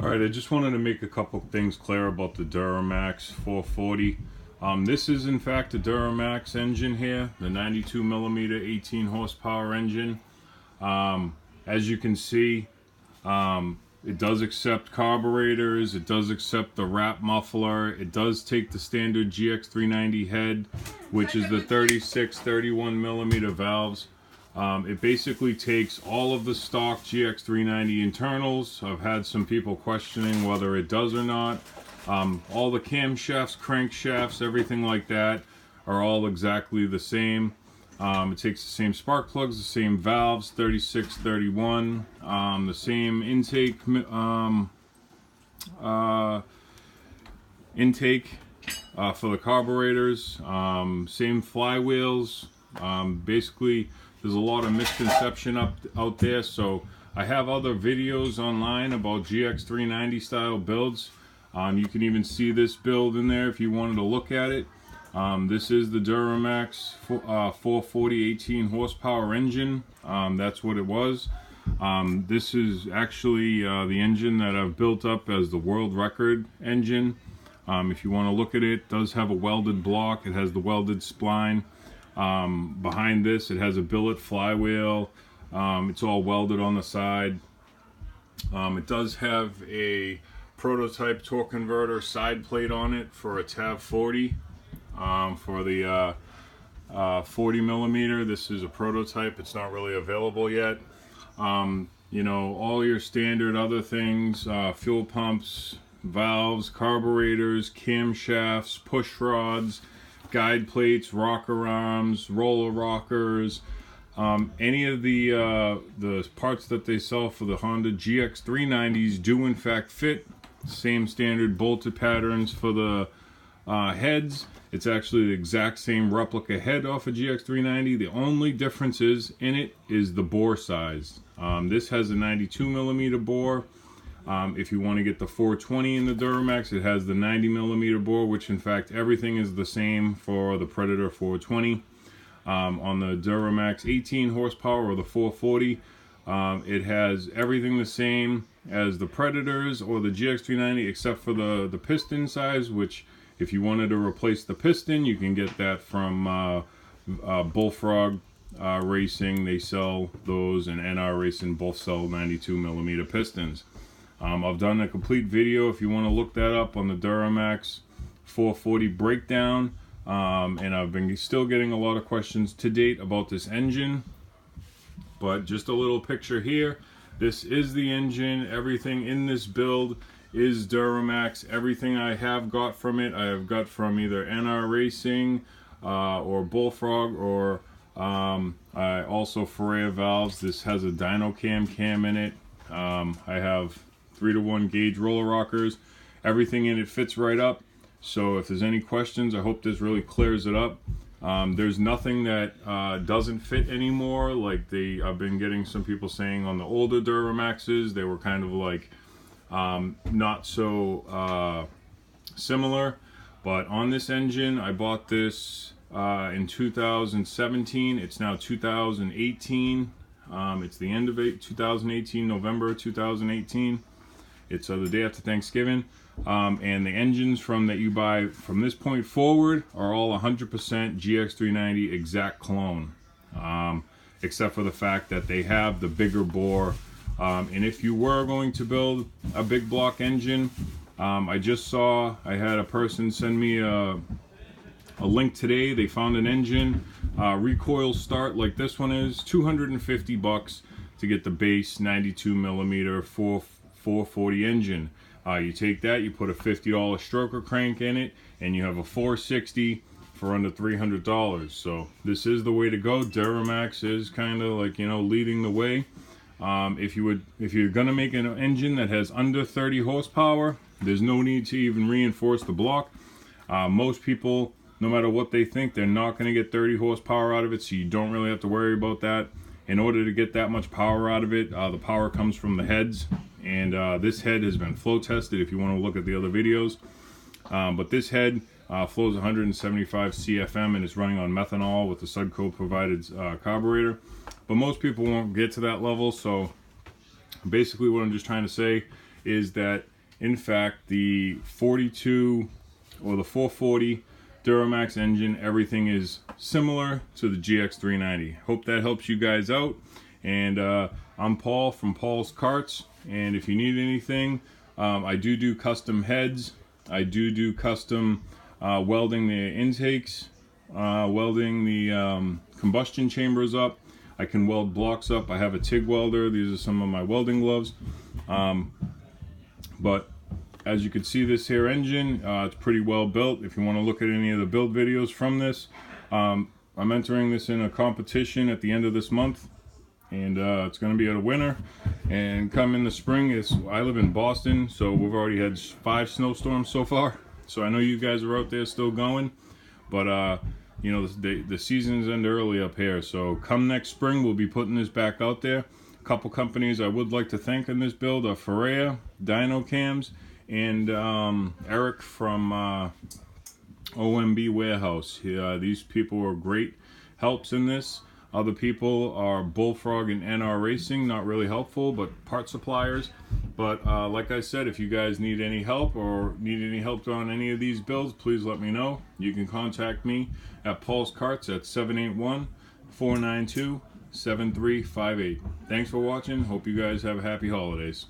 Alright, I just wanted to make a couple things clear about the DuroMax 440. This is in fact a DuroMax engine here, the 92mm 18 horsepower engine. As you can see, it does accept carburetors, it does accept the wrap muffler, it does take the standard GX390 head, which is the 36-31mm valves. It basically takes all of the stock GX390 internals. I've had some people questioning whether it does or not. All the camshafts, crankshafts, everything like that are all exactly the same. It takes the same spark plugs, the same valves, 36-31, the same intake for the carburetors, same flywheels. Basically, there's a lot of misconception out there, so I have other videos online about GX390 style builds. You can even see this build in there if you wanted to look at it. This is the DuroMax 440 18 horsepower engine. That's what it was. This is actually the engine that I've built up as the world record engine. If you want to look at it, it does have a welded block. It has the welded spline. Behind this, it has a billet flywheel. It's all welded on the side. It does have a prototype torque converter side plate on it for a tab 40. For the 40mm, this is a prototype. It's not really available yet. You know, all your standard other things, fuel pumps, valves, carburetors, camshafts, push rods, guide plates, rocker arms, roller rockers, any of the parts that they sell for the Honda GX390s do in fact fit. Same standard bolted patterns for the heads. It's actually the exact same replica head off a GX390. The only difference is in it is the bore size. This has a 92mm bore. If you want to get the 420 in the DuroMax, it has the 90mm bore, which in fact everything is the same for the Predator 420. On the DuroMax 18 horsepower or the 440, it has everything the same as the Predators or the GX390 except for the piston size, which if you wanted to replace the piston, you can get that from Bullfrog Racing. They sell those, and NR Racing both sell 92mm pistons. I've done a complete video if you want to look that up on the DuroMax 440 breakdown, and I've been still getting a lot of questions to date about this engine, but just a little picture here. This is the engine. Everything in this build is DuroMax. Everything I have got from it, I have got from either NR Racing or Bullfrog, or I also Ferrea valves. This has a dyno cam in it. I have 3-to-1 gauge roller rockers. Everything in it fits right up. So if there's any questions, I hope this really clears it up. There's nothing that doesn't fit anymore. Like I've been getting some people saying on the older DuroMaxes, they were kind of like not so similar. But on this engine, I bought this in 2017. It's now 2018. It's the end of 2018, November 2018. It's the day after Thanksgiving. And the engines that you buy from this point forward are all 100% GX390 exact clone, except for the fact that they have the bigger bore. And if you were going to build a big block engine, I just saw, I had a person send me a link today. They found an engine, recoil start like this one is, $250 to get the base 92mm 440 engine. You take that, you put a $50 stroker crank in it, and you have a 460 for under $300. So this is the way to go. DuroMax is kind of like, you know, leading the way. If you're gonna make an engine that has under 30 horsepower, there's no need to even reinforce the block. Most people, no matter what they think, they're not going to get 30 horsepower out of it, so you don't really have to worry about that. In order to get that much power out of it, the power comes from the heads, and this head has been flow tested if you want to look at the other videos. But this head flows 175 CFM and is running on methanol with the Sudco provided carburetor. But most people won't get to that level, so basically what I'm just trying to say is that In fact, the 42 or the 440 DuroMax engine, everything is similar to the GX390. Hope that helps you guys out. And I'm Paul from Paul's Karts, and if you need anything, I do custom heads. I do custom welding the intakes, welding the combustion chambers up. I can weld blocks up. I have a TIG welder. These are some of my welding gloves. But as you can see, this here engine, it's pretty well built. If you want to look at any of the build videos from this, I'm entering this in a competition at the end of this month, and it's going to be at a winner. And come in the spring, I live in Boston, so we've already had 5 snowstorms so far. So I know you guys are out there still going, but you know, the season's end early up here. So come next spring, we'll be putting this back out there. A couple companies I would like to thank in this build are Ferrea, Dyno Cams, and Eric from OMB Warehouse. These people were great helps in this. Other people are Bullfrog and NR Racing, not really helpful, but part suppliers. But like I said, if you guys need any help or need any help on any of these builds, please let me know. You can contact me at Paul's Karts at 781-492-7358. Thanks for watching. Hope you guys have happy holidays.